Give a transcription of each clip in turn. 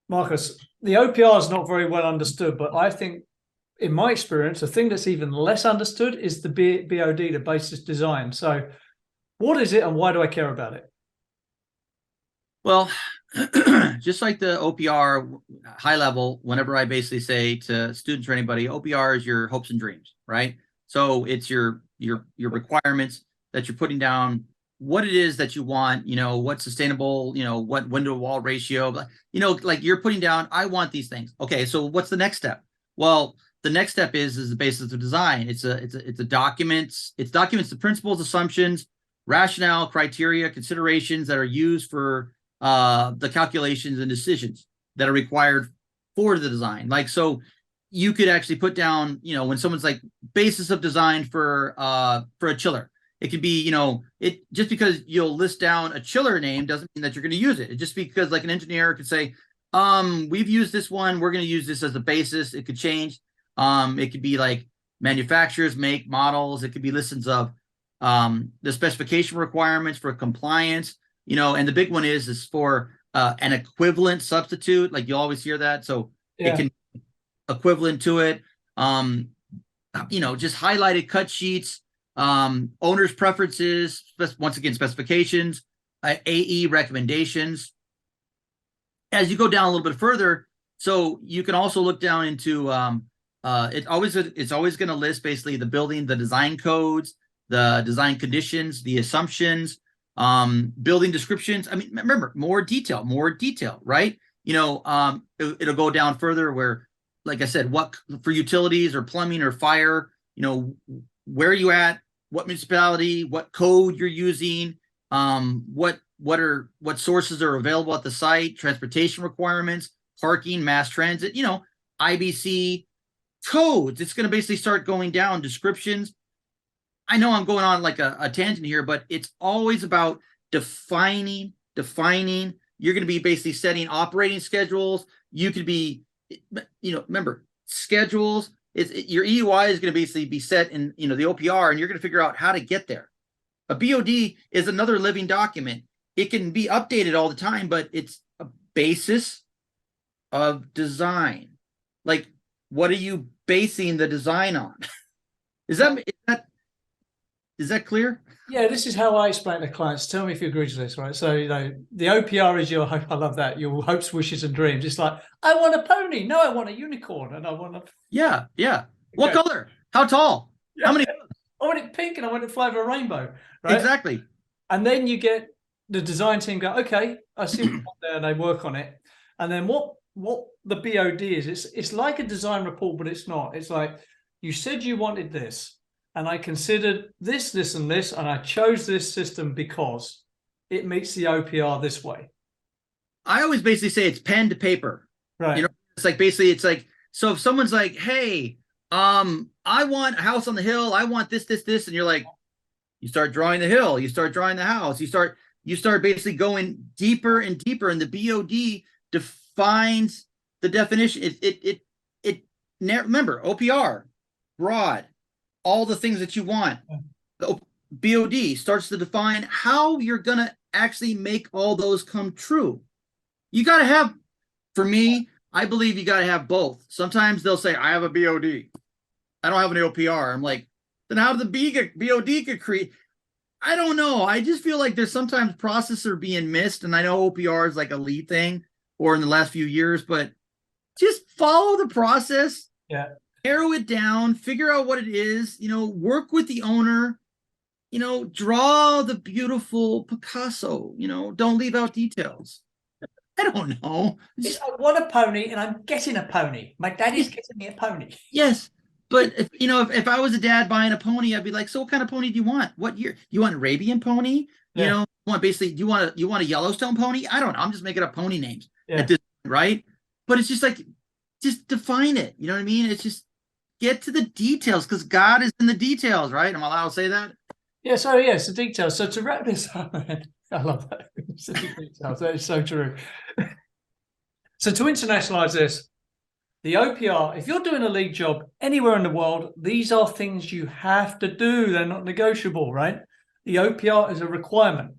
Marcus, the OPR is not very well understood, but I think, in my experience, the thing that's even less understood is the BOD, the basis design. So what is it and why do I care about it? Well, just like the OPR high level, whenever I basically say to students or anybody, OPR is your hopes and dreams, right? So it's your requirements that you're putting down, what it is that you want, what sustainable, what window wall ratio, like you're putting down, I want these things. Okay, so what's the next step? Well, the next step is the basis of design. It's a documents. It documents the principles, assumptions, rationale, criteria, considerations that are used for the calculations and decisions that are required for the design. Like, so you could actually put down, when someone's like basis of design for a chiller, it could be, it just because you'll list down a chiller name doesn't mean that you're going to use it. It just because like an engineer could say, we've used this one, we're going to use this as a basis. It could change. It could be like manufacturers, make, models. It could be lists of the specification requirements for compliance. And the big one is for an equivalent substitute. Like you always hear that. So it can equivalent to it. Just highlighted cut sheets, owner's preferences, once again, specifications, AE recommendations. As you go down a little bit further, so you can also look down into it's always going to list basically the building, the design codes, the design conditions, the assumptions, building descriptions. I mean, remember, more detail, right? It'll go down further where, like I said, what for utilities or plumbing or fire, where are you at, what municipality, what code you're using, what sources are available at the site, transportation requirements, parking, mass transit, IBC codes. It's going to basically start going down descriptions. I know I'm going on like a tangent here, but it's always about defining. You're going to be basically setting operating schedules. You could be, remember, schedules. Your EUI is going to basically be set in, the OPR, and you're going to figure out how to get there. A BOD is another living document. It can be updated all the time, but it's a basis of design. Like, what are you basing the design on? Is that clear? Yeah, this is how I explain to clients. Tell me if you agree with this, right? So, the OPR is your hope. I love that. Your hopes, wishes, and dreams. It's like, I want a pony. No, I want a unicorn. And I want a... Yeah. What color? How tall? Yeah. How many? I want it pink and I want it to fly over a rainbow, right? Exactly. And then you get the design team go, okay, I see what you want there, and they work on it. And then what the BOD is, it's like a design report, but it's not. It's like, you said you wanted this, and I considered this, this, and this, and I chose this system because it meets the OPR this way. I always basically say it's pen to paper. Right. It's like basically, it's like, so if someone's like, hey, I want a house on the hill, I want this, and you're like, you start drawing the hill, you start drawing the house, you start basically going deeper and deeper, and the BOD defines the definition. Remember, OPR, broad, all the things that you want. The BOD starts to define how you're gonna actually make all those come true. You gotta have, for me, I believe you gotta have both. Sometimes they'll say, I have a BOD, I don't have an OPR. I'm like, then how did the BOD get created? I don't know. I just feel like there's sometimes processes are being missed, and I know OPR is like a lead thing, or in the last few years, but just follow the process. Yeah. Narrow it down, figure out what it is, work with the owner, draw the beautiful Picasso, don't leave out details. I don't know. I want a pony and I'm getting a pony. My daddy's getting me a pony. Yes. But if I was a dad buying a pony, I'd be like, so what kind of pony do you want? What year? You want an Arabian pony? Yeah. Do you want a Yellowstone pony? I don't know. I'm just making up pony names at this point, right? But it's just like, just define it. You know what I mean? It's just get to the details, because God is in the details, right? Am I allowed to say that? Yeah, so it's the details. So to wrap this up, I love that. It's the details. That is so true. So to internationalize this, the OPR, if you're doing a lead job anywhere in the world, these are things you have to do. They're not negotiable, right? The OPR is a requirement.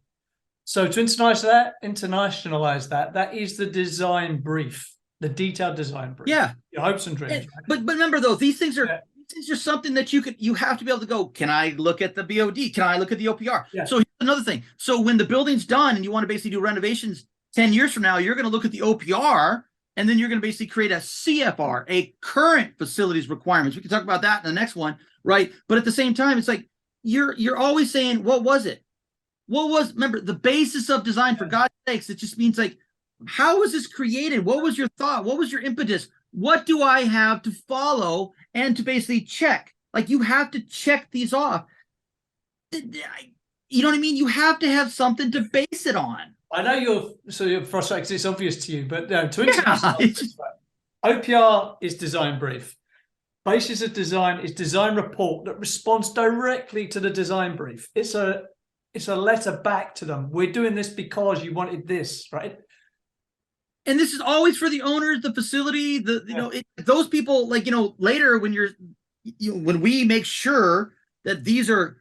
So to internationalize that, that is the design brief. the detailed design brief. Yeah. Your hopes and dreams. Right? But remember though, these things are Yeah. these are something that you have to be able to go, can I look at the BOD? Can I look at the OPR? Yeah. So here's another thing. So when the building's done and you want to basically do renovations 10 years from now, you're going to look at the OPR, and then you're going to basically create a CFR, a current facilities requirements. We can talk about that in the next one, right? But at the same time, it's like you're always saying, what was it? Remember, the basis of design, for God's sakes, it just means like, how was this created? What was your thought? What was your impetus? What do I have to follow and to basically check? Like, you have to check these off. You know what I mean? You have to have something to base it on. I know you're frustrated because it's obvious to you, but to introduce OPR is design brief. Basis of design is design report that responds directly to the design brief. It's a letter back to them. We're doing this because you wanted this, right? And this is always for the owners, the facility, those people, like, later when when we make sure that these are,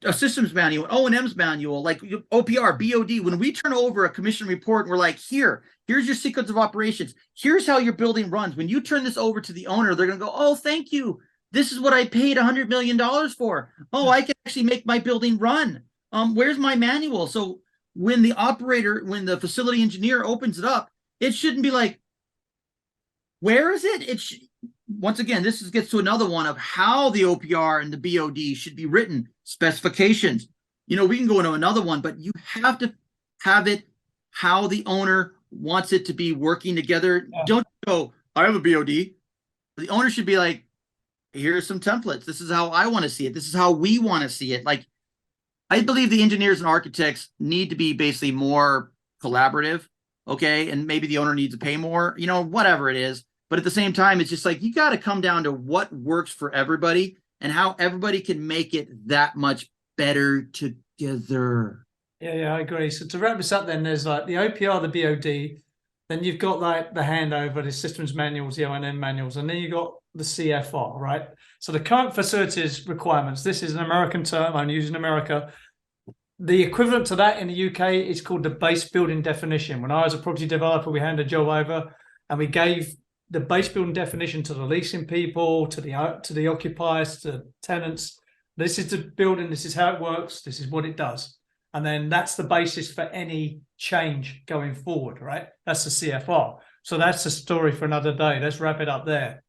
a systems manual, O&M's manual, like OPR, BOD, when we turn over a commission report, and we're like, here's your sequence of operations. Here's how your building runs. When you turn this over to the owner, they're going to go, oh, thank you. This is what I paid $100 million for. Oh, I can actually make my building run. Where's my manual? So when the facility engineer opens it up, it shouldn't be like, where is it? Once again, this gets to another one of how the OPR and the BOD should be written, specifications. We can go into another one, but you have to have it how the owner wants it to be working together. Yeah. Don't go, I have a BOD. The owner should be like, here's some templates. This is how I want to see it. This is how we want to see it. Like, I believe the engineers and architects need to be basically more collaborative. Okay. And maybe the owner needs to pay more, whatever it is. But at the same time, it's just like, you got to come down to what works for everybody and how everybody can make it that much better together. Yeah, I agree. So to wrap this up, then there's like the OPR, the BOD, then you've got like the handover, the systems manuals, the O&M manuals, and then you've got the CFR, right? So the current facilities requirements, this is an American term, I'm using America. The equivalent to that in the UK is called the base building definition. When I was a property developer, we handed a job over and we gave the base building definition to the leasing people, to the occupiers, to tenants. This is the building, this is how it works, this is what it does. And then that's the basis for any change going forward, right? That's the CFR. So that's a story for another day. Let's wrap it up there.